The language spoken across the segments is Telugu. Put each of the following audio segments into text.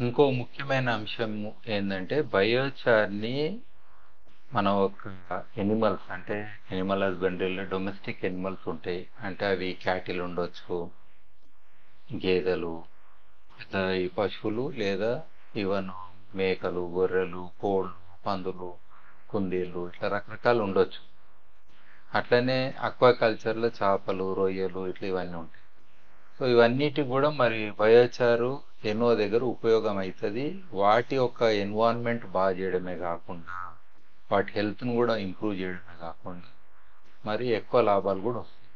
ఇంకో ముఖ్యమైన అంశం ఏంటంటే బయోచార్ని మనం ఒక ఎనిమల్స్ అంటే ఎనిమల్ హస్బెండరీలో డొమెస్టిక్ ఎనిమల్స్ ఉంటాయి. అంటే అవి క్యాటిల్ ఉండొచ్చు, గేదెలు, లేదా ఈ పశువులు, లేదా ఈవెన్ మేకలు, గొర్రెలు, కోళ్ళు, పందులు, కుందేళ్ళు, ఇట్లా రకరకాలు ఉండొచ్చు. అట్లనే అక్వాకల్చర్లో చేపలు, రొయ్యలు ఇట్లా ఇవన్నీ ఉంటాయి. సో ఇవన్నిటికి కూడా మరి బయోచారు ఎన్నో దగ్గర ఉపయోగం అవుతుంది. వాటి యొక్క ఎన్వైరన్మెంట్ బాగా చేయడమే కాకుండా వాటి హెల్త్ను కూడా ఇంప్రూవ్ చేయడమే కాకుండా మరి ఎక్కువ లాభాలు కూడా వస్తాయి.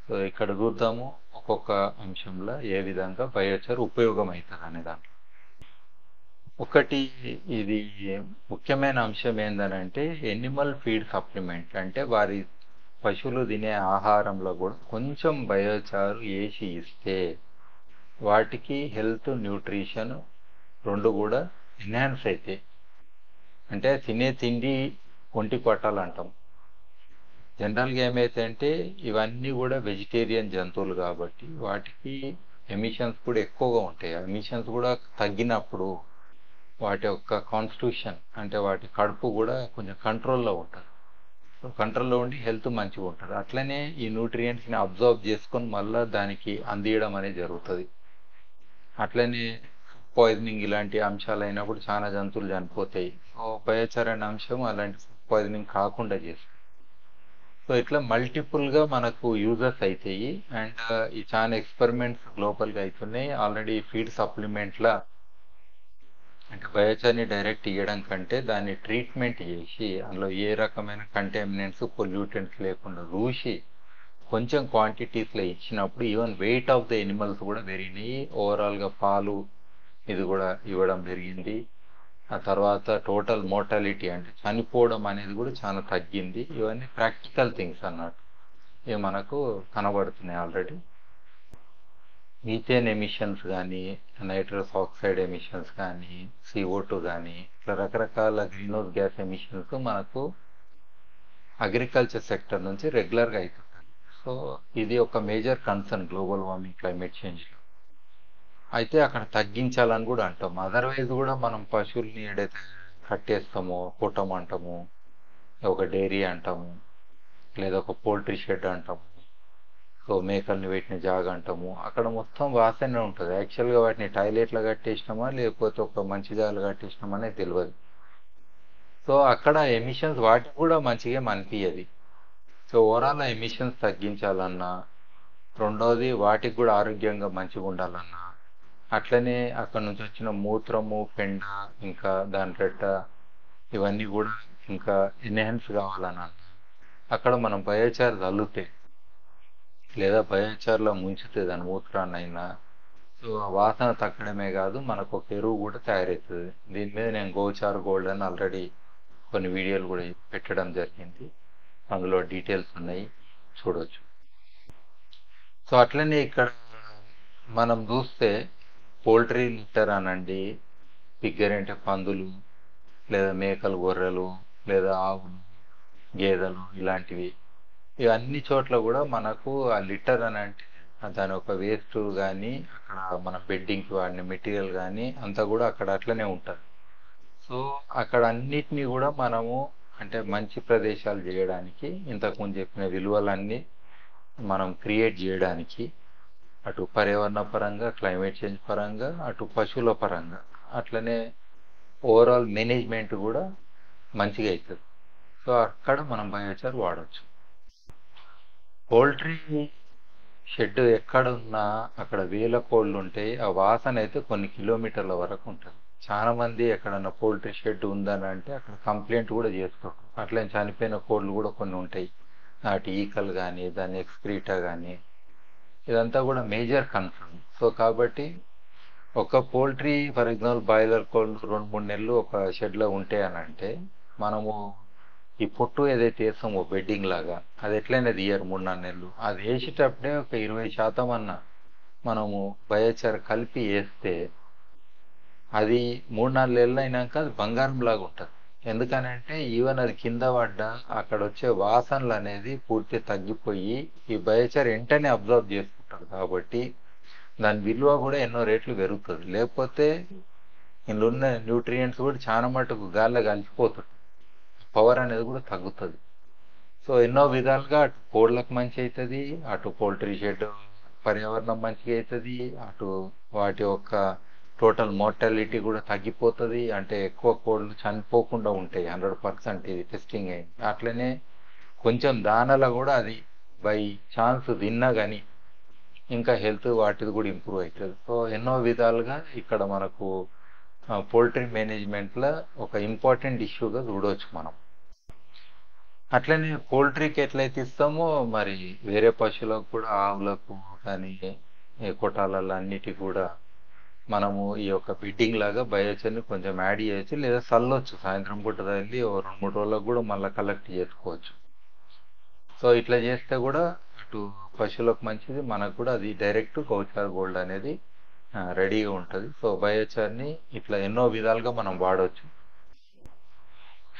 సో ఇక్కడ చూద్దాము ఒక్కొక్క అంశంలో ఏ విధంగా బయోచార్ ఉపయోగం అవుతుంది అనే దాంట్లో. ఒకటి, ఇది ముఖ్యమైన అంశం ఏందనంటే ఎనిమల్ ఫీడ్ సప్లిమెంట్ అంటే వారి పశువులు తినే ఆహారంలో కూడా కొంచెం బయోచారు వేసి ఇస్తే వాటికి హెల్త్, న్యూట్రిషన్ రెండు కూడా ఎన్హాన్స్ అవుతాయి. అంటే తినే తిండి ఒంటికి పట్టాలంటాం. జనరల్గా ఏమైతే ఇవన్నీ కూడా వెజిటేరియన్ జంతువులు కాబట్టి వాటికి ఎమిషన్స్ కూడా ఎక్కువగా ఉంటాయి. ఎమిషన్స్ కూడా తగ్గినప్పుడు వాటి యొక్క కాన్స్టిట్యూషన్ అంటే వాటి కడుపు కూడా కొంచెం కంట్రోల్లో ఉంటుంది. కంట్రోల్లో ఉండి హెల్త్ మంచిగా ఉంటుంది. అట్లనే ఈ న్యూట్రియంట్స్ని అబ్జర్వ్ చేసుకొని మళ్ళీ దానికి అందియడం అనేది జరుగుతుంది. అట్లనే పాయిజనింగ్ ఇలాంటి అంశాలు అయినప్పుడు చాలా జంతువులు చనిపోతాయి. బయోచార్ అనే అంశం అలాంటి పాయిజనింగ్ కాకుండా చేస్తుంది. సో ఇట్లా మల్టిపుల్గా మనకు యూజర్స్ అవుతాయి. అండ్ ఈ చాలా ఎక్స్పెరిమెంట్స్ గ్లోబల్గా అవుతున్నాయి. ఆల్రెడీ ఫీడ్ సప్లిమెంట్లా అంటే బయోచార్ని డైరెక్ట్ ఇవ్వడం కంటే దాన్ని ట్రీట్మెంట్ చేసి అందులో ఏ రకమైన కంటామినెంట్స్, పొల్యూటెంట్స్ లేకుండా చూసి కొంచెం క్వాంటిటీస్లో ఇచ్చినప్పుడు even weight of the animals కూడా పెరిగినాయి. ఓవరాల్గా పాలు ఇది కూడా ఇవ్వడం జరిగింది. ఆ తర్వాత టోటల్ మోర్టాలిటీ అంటే చనిపోవడం అనేది కూడా చాలా తగ్గింది. ఇవన్నీ ప్రాక్టికల్ థింగ్స్ అన్నట్టు ఇవి మనకు కనబడుతున్నాయి ఆల్రెడీ. మీథేన్ ఎమిషన్స్ కానీ, నైట్రస్ ఆక్సైడ్ ఎమిషన్స్ కానీ, CO2 కానీ, ఇట్లా రకరకాల గ్రీన్ హౌస్ గ్యాస్ ఎమిషన్స్ మనకు అగ్రికల్చర్ సెక్టర్ నుంచి రెగ్యులర్గా అవుతుంటాయి. సో ఇది ఒక major concern global warming, climate చేంజ్లో. అయితే అక్కడ తగ్గించాలని కూడా అంటాం. అదర్వైజ్ కూడా మనం పశువుల్ని ఏదైతే కట్టేస్తామో కుట్టం అంటాము, ఒక డైరీ అంటాము, లేదా ఒక పోల్ట్రీ షెడ్ అంటాము, సో మేకల్ని పెట్టిన జాగ అంటాము. అక్కడ మొత్తం వాసనే ఉంటుంది. యాక్చువల్గా వాటిని టాయిలెట్లో కట్టేసినామా లేకపోతే ఒక మంచి జాగలు కట్టేసినామా అనేది తెలియదు. సో అక్కడ ఎమిషన్స్ వాటికి కూడా మంచిగా అనిపించదు. సో ఓవరాల్ ఎమిషన్స్ తగ్గించాలన్నా, రెండోది వాటికి కూడా ఆరోగ్యంగా మంచిగా ఉండాలన్నా, అట్లనే అక్కడ నుంచి వచ్చిన మూత్రము, పెండ, ఇంకా దాని రెట్ట ఇవన్నీ కూడా ఇంకా ఎన్హాన్స్ కావాలన్నా అక్కడ మనం బయోచార్ చల్లుతే లేదా బయోచార్లో ముంచితే దాని మూత్రాన్నైనా సో ఆ వాసన తగ్గడమే కాదు మనకు ఒక ఎరువు కూడా తయారవుతుంది. దీని మీద నేను గోచార్ గోల్డ్ అని ఆల్రెడీ కొన్ని వీడియోలు కూడా పెట్టడం జరిగింది. అందులో డీటెయిల్స్ ఉన్నాయి, చూడవచ్చు. సో అట్లనే ఇక్కడ మనం చూస్తే పోల్ట్రీ లిట్టర్ అనండి, పిగ్గర్ అంటే పందులు, లేదా మేకలు, గొర్రెలు, లేదా ఆవులు, గేదెలు ఇలాంటివి ఇవన్నీ చోట్ల కూడా మనకు ఆ లిటర్ అని అంటే దాని ఒక వేస్ట్ కానీ అక్కడ మన బెడ్డింగ్కి వాడిన మెటీరియల్ కానీ అంతా కూడా అక్కడ అట్లనే ఉంటుంది. సో అక్కడ అన్నిటినీ కూడా మనము అంటే మంచి ప్రదేశాలు చేయడానికి ఇంతకుముందు చెప్పిన విలువలన్నీ మనం క్రియేట్ చేయడానికి అటు పర్యావరణ పరంగా, క్లైమేట్ చేంజ్ పరంగా, అటు పశువుల పరంగా, అట్లనే ఓవరాల్ మేనేజ్మెంట్ కూడా మంచిగా అవుతుంది. సో అక్కడ మనం బయోచార్ వాడవచ్చు. పౌల్ట్రీ షెడ్ ఎక్కడ ఉన్నా అక్కడ వేల కోళ్ళు ఉంటాయి. ఆ వాసన అయితే కొన్ని కిలోమీటర్ల వరకు ఉంటుంది. చాలా మంది ఎక్కడన్నా పౌల్ట్రీ షెడ్ ఉందని అంటే అక్కడ కంప్లైంట్ కూడా చేసుకోరు. అట్లనే చనిపోయిన కోళ్ళు కూడా కొన్ని ఉంటాయి, నాటి ఈకలు కానీ, దాని ఎక్స్క్రీటా కానీ, ఇదంతా కూడా మేజర్ కన్సర్న్. సో కాబట్టి ఒక పోల్ట్రీ ఫర్ ఎగ్జాంపుల్ బాయిలర్ కోళ్ళు 2-3 నెలలు ఒక షెడ్లో ఉంటాయి అని అంటే మనము ఈ పొట్టు ఏదైతే వేస్తామో బెడ్డింగ్ లాగా అది ఎట్లయినా తీయరు 3-4 నెలలు. అది వేసేటప్పుడే ఒక 20% అన్న మనము బయోచార్ కలిపి వేస్తే అది 3-4 నెలలు అయినాక అది బంగారం లాగా ఉంటుంది. ఎందుకనంటే ఈవెన్ అది కింద పడ్డా అక్కడ వచ్చే వాసనలు అనేది పూర్తి తగ్గిపోయి ఈ బయోచార్ వెంటనే అబ్జర్వ్ చేసుకుంటారు కాబట్టి దాని విలువ కూడా ఎన్నో రేట్లు పెరుగుతుంది. లేకపోతే ఇందులో ఉన్న న్యూట్రియంట్స్ కూడా చాలా మటుకు గాల్లో కలిసిపోతుంది, పవర్ అనేది కూడా తగ్గుతుంది. సో ఎన్నో విధాలుగా అటు కోళ్ళకు మంచి అవుతుంది, అటు పోల్ట్రీ షెడ్ పర్యావరణం మంచిగా అవుతుంది, అటు వాటి యొక్క టోటల్ మోర్టాలిటీ కూడా తగ్గిపోతుంది. అంటే ఎక్కువ కోళ్ళు చనిపోకుండా ఉంటాయి, 100% ఇది టెస్టింగ్ అయింది. అట్లనే కొంచెం దానాలో కూడా అది బై ఛాన్స్ తిన్నా కానీ ఇంకా హెల్త్ వాటిది కూడా ఇంప్రూవ్ అవుతుంది. సో ఎన్నో విధాలుగా ఇక్కడ మనకు పోల్ట్రీ మేనేజ్మెంట్లో ఒక ఇంపార్టెంట్ ఇష్యూగా చూడవచ్చు మనం. అట్లనే పోల్ట్రీకి ఎట్లయితే ఇస్తామో మరి వేరే పశువులకు కూడా, ఆవులకు కానీ కొట్టాలలో అన్నిటికి కూడా మనము ఈ యొక్క బిడ్డింగ్ లాగా బయోచర్ని కొంచెం యాడ్ చేయొచ్చు, లేదా చల్లొచ్చు. సాయంత్రం పూట తల్లి ఓ 2-3 రోజులకు కూడా మళ్ళీ కలెక్ట్ చేసుకోవచ్చు. సో ఇట్లా చేస్తే కూడా అటు పశువులకు మంచిది, మనకు కూడా అది డైరెక్ట్ గోచార్ గోల్డ్ అనేది రెడీగా ఉంటుంది. సో బయోచార్ని ఇట్లా ఎన్నో విధాలుగా మనం వాడవచ్చు.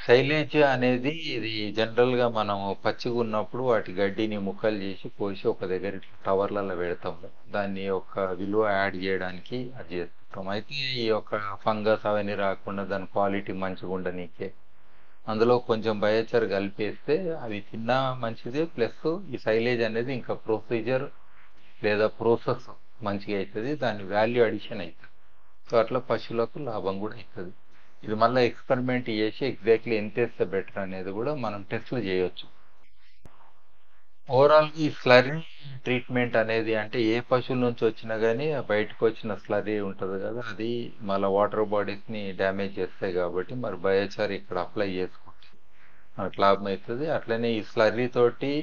సైలేజ్ అనేది ఇది జనరల్గా మనం పచ్చిగా ఉన్నప్పుడు వాటి గడ్డిని ముక్కలు చేసి కోసి ఒక దగ్గర ఇట్లా టవర్లలో పెడతాము. దాన్ని ఒక విలువ యాడ్ చేయడానికి అది చేస్తుంటాం. అయితే ఈ యొక్క ఫంగస్ అవన్నీ రాకుండా దాని క్వాలిటీ మంచిగా ఉండనీకే అందులో కొంచెం బయోచార్ కలిపేస్తే అవి తిన్నా మంచిదే, ప్లస్ ఈ సైలేజ్ అనేది ఇంకా ప్రొసీజర్ లేదా ప్రాసెస్ మంచిగా అవుతుంది, దాని వాల్యూ అడిషన్ అవుతుంది. సో అట్లా పశువులకు లాభం కూడా అవుతుంది. ఇది మళ్ళీ ఎక్స్పెరిమెంట్ చేసి ఎగ్జాక్ట్లీ ఎంత వేస్తే బెటర్ అనేది కూడా మనం టెస్ట్లు చేయొచ్చు. ఓవరాల్ ఈ స్లరీ ట్రీట్మెంట్ అనేది అంటే ఏ పశువుల నుంచి వచ్చినా కానీ బయటకు వచ్చిన స్లరీ ఉంటుంది కదా, అది మళ్ళీ వాటర్ బాడీస్ని డ్యామేజ్ చేస్తాయి. కాబట్టి మరి బయోచార్ ఇక్కడ అప్లై చేసుకుంటే మనకు లాభం అవుతుంది. అట్లనే ఈ స్లర్రీ తోటి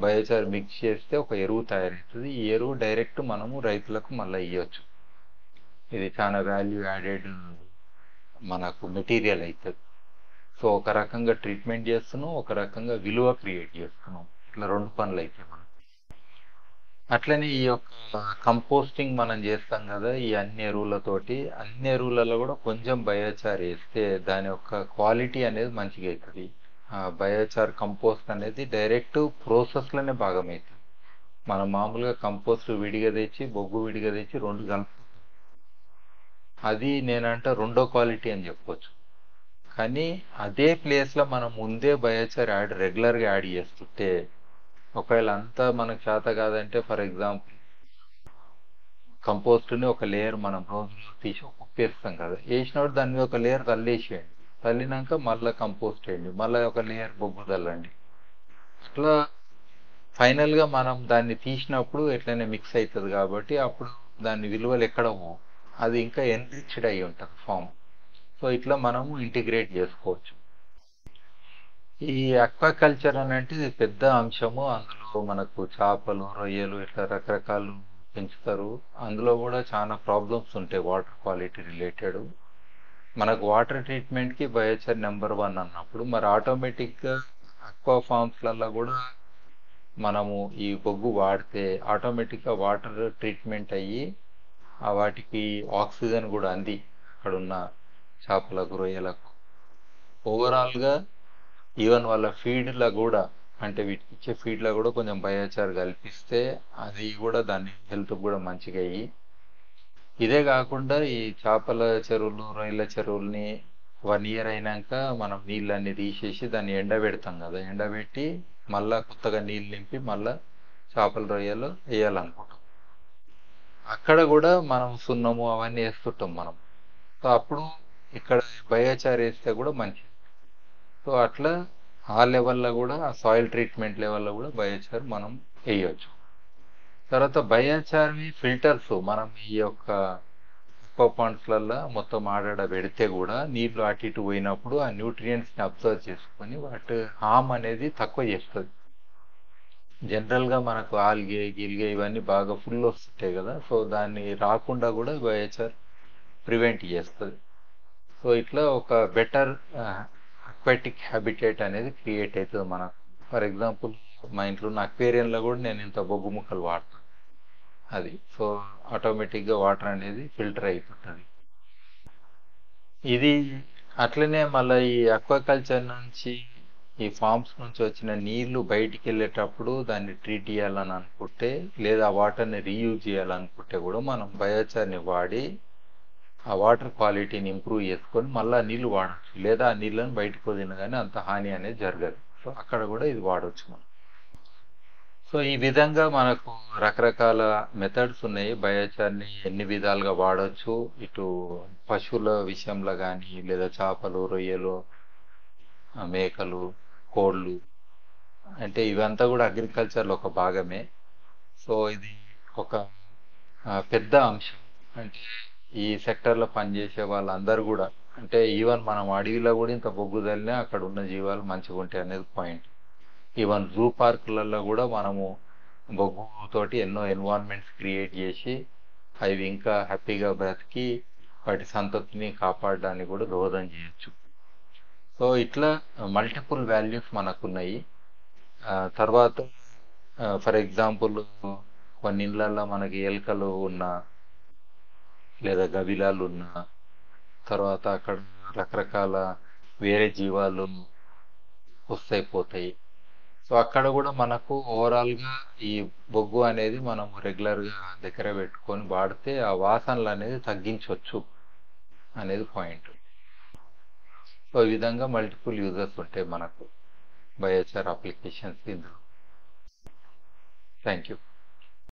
బయోచార్ మిక్స్ చేస్తే ఒక ఎరువు తయారవుతుంది. ఈ ఎరువు డైరెక్ట్ మనము రైతులకు మళ్ళీ ఇవ్వచ్చు. ఇది చాలా వాల్యూ యాడెడ్ మనకు మెటీరియల్ అవుతుంది. సో ఒక రకంగా ట్రీట్మెంట్ చేస్తున్నాం, ఒక రకంగా విలువ క్రియేట్ చేస్తున్నాం. ఇట్లా రెండు పనులు అయితే మనం. అట్లనే ఈ యొక్క కంపోస్టింగ్ మనం చేస్తాం కదా, ఈ అన్ని ఎరువులతోటి అన్ని ఎరువులలో కూడా కొంచెం బయోచార్ వేస్తే దాని యొక్క క్వాలిటీ అనేది మంచిగా అవుతుంది. బయోచార్ కంపోస్ట్ అనేది డైరెక్ట్ ప్రాసెస్లోనే భాగం అవుతుంది. మనం మామూలుగా కంపోస్ట్ విడిగా తెచ్చి బొగ్గు విడిగా తెచ్చి రెండు కలుపుతాం, అది నేనంట రెండో క్వాలిటీ అని చెప్పొచ్చు. కానీ అదే ప్లేస్లో మనం ముందే బయోచార్ రెగ్యులర్గా యాడ్ చేస్తుంటే, ఒకవేళ అంతా మనకు చేత కాదంటే ఫర్ ఎగ్జాంపుల్ కంపోస్ట్ని ఒక లేయర్ మనం రోజు తీసి ఉప్పేస్తాం కదా, వేసినప్పుడు దాని మీద ఒక లేయర్ తల్లేసేయండి, తల్లినాక మళ్ళీ కంపోస్ట్ వేయండి, మళ్ళీ ఒక లేయర్ బొగ్గు తల్లండి. అట్లా ఫైనల్గా మనం దాన్ని తీసినప్పుడు ఎట్లయినా మిక్స్ అవుతుంది. కాబట్టి అప్పుడు దాని విలువలు ఎక్కడ అది ఇంకా ఎన్రిచ్డ్ అయి ఉంటుంది ఫామ్. సో ఇట్లా మనము ఇంటిగ్రేట్ చేసుకోవచ్చు. ఈ అక్వాకల్చర్ అని అంటే ఇది పెద్ద అంశము. అందులో మనకు చేపలు, రొయ్యలు ఇట్లా రకరకాలు పెంచుతారు. అందులో కూడా చాలా ప్రాబ్లమ్స్ ఉంటాయి వాటర్ క్వాలిటీ రిలేటెడ్. మనకు వాటర్ ట్రీట్మెంట్కి బయోచార్ నెంబర్ 1 అన్నప్పుడు మరి ఆటోమేటిక్గా అక్వా ఫార్మ్స్లలో కూడా మనము ఈ బొగ్గు వాడితే ఆటోమేటిక్గా వాటర్ ట్రీట్మెంట్ అయ్యి వాటికి ఆక్సిజన్ కూడా అంది అక్కడున్న చేపలకు, రొయ్యలకు. ఓవరాల్గా ఈవెన్ వాళ్ళ ఫీడ్లో కూడా అంటే వీటికి ఇచ్చే ఫీడ్లో కూడా కొంచెం బయోచార్ కల్పిస్తే అది కూడా దాని హెల్త్ కూడా మంచిగా అయ్యి. ఇదే కాకుండా ఈ చేపల చెరువులు, రొయ్యల చెరువుల్ని 1 ఇయర్ అయినాక మనం నీళ్ళన్నీ తీసేసి దాన్ని ఎండబెడతాం కదా, ఎండబెట్టి మళ్ళా కొత్తగా నీళ్ళు నింపి మళ్ళా చేపల రొయ్యలు వేయాలనుకుంటాం. అక్కడ కూడా మనం సున్నము అవన్నీ వేస్తుంటాం మనం. సో అప్పుడు ఇక్కడ బయోచార్ వేస్తే కూడా మంచిది. సో అట్లా ఆ లెవెల్లో కూడా ఆ సాయిల్ ట్రీట్మెంట్ లెవెల్లో కూడా బయోచార్ మనం వేయవచ్చు. తర్వాత బయోచార్వి ఫిల్టర్స్ మనం ఈ యొక్క అక్వా పాండ్స్లలో మొత్తం ఆడాడ పెడితే కూడా నీళ్ళు అటు ఇటు పోయినప్పుడు ఆ న్యూట్రియంట్స్ని అబ్జర్వ్ చేసుకొని వాటి హామ్ అనేది తక్కువ చేస్తుంది. జనరల్గా మనకు ఆల్గే గిల్గే ఇవన్నీ బాగా ఫుల్ వస్తుంటాయి కదా, సో దాన్ని రాకుండా కూడా బయోచార్ ప్రివెంట్ చేస్తుంది. సో ఇట్లా ఒక బెటర్ అక్వాటిక్ హ్యాబిటేట్ అనేది క్రియేట్ అవుతుంది మనకు. ఫర్ ఎగ్జాంపుల్ మా ఇంట్లో ఉన్న అక్వేరియంలో కూడా నేను ఇంత బొగ్గు ముక్కలు వాడతాను అది. సో ఆటోమేటిక్గా వాటర్ అనేది ఫిల్టర్ అయిపోతుంది. ఇది అట్లనే మళ్ళీ ఈ అక్వాకల్చర్ నుంచి ఈ ఫార్మ్స్ నుంచి వచ్చిన నీళ్లు బయటికి వెళ్ళేటప్పుడు దాన్ని ట్రీట్ చేయాలని అనుకుంటే లేదా వాటర్ని రీయూజ్ చేయాలనుకుంటే కూడా మనం బయోచార్ని వాడి ఆ వాటర్ క్వాలిటీని ఇంప్రూవ్ చేసుకొని మళ్ళీ ఆ నీళ్ళు వాడచ్చు, లేదా ఆ నీళ్ళని బయటకు వదిలినా కానీ అంత హాని అనేది జరగదు. సో అక్కడ కూడా ఇది వాడవచ్చు మనం. సో ఈ విధంగా మనకు రకరకాల మెథడ్స్ ఉన్నాయి. బయోచార్ని ఎన్ని విధాలుగా వాడవచ్చు, ఇటు పశువుల విషయంలో కానీ, లేదా చేపలు, రొయ్యలు, మేకలు, కోళ్ళు, అంటే ఇవంతా కూడా అగ్రికల్చర్లో ఒక భాగమే. సో ఇది ఒక పెద్ద అంశం. అంటే ఈ సెక్టర్లో పనిచేసే వాళ్ళందరూ కూడా, అంటే ఈవెన్ మనం అడవిలో కూడా ఇంత బొగ్గు తల్లినా అక్కడ ఉన్న జీవాలు మంచిగా ఉంటాయి అనేది పాయింట్. ఈవెన్ జూ పార్కులలో కూడా మనము బొగ్గు తోటి ఎన్నో ఎన్వైరన్మెంట్స్ క్రియేట్ చేసి అవి ఇంకా హ్యాపీగా బ్రతికి వాటి సంతతిని కాపాడడానికి కూడా దోహదం చేయొచ్చు. సో ఇట్లా మల్టిపుల్ వాల్యూస్ మనకున్నాయి. తర్వాత ఫర్ ఎగ్జాంపుల్ కొన్ని ఇళ్ళల్లో మనకి ఎలుకలు ఉన్న, లేదా గబిలాలు ఉన్న, తర్వాత అక్కడ రకరకాల వేరే జీవాలు వస్తాయి పోతాయి. సో అక్కడ కూడా మనకు ఓవరాల్గా ఈ బొగ్గు అనేది మనం రెగ్యులర్గా దగ్గర పెట్టుకొని వాడితే ఆ వాసనలు అనేది తగ్గించవచ్చు అనేది పాయింట్. సో ఈ విధంగా మల్టిపుల్ యూజర్స్ ఉంటాయి మనకు బయోచార్ అప్లికేషన్స్ ఇందులో. Thank you.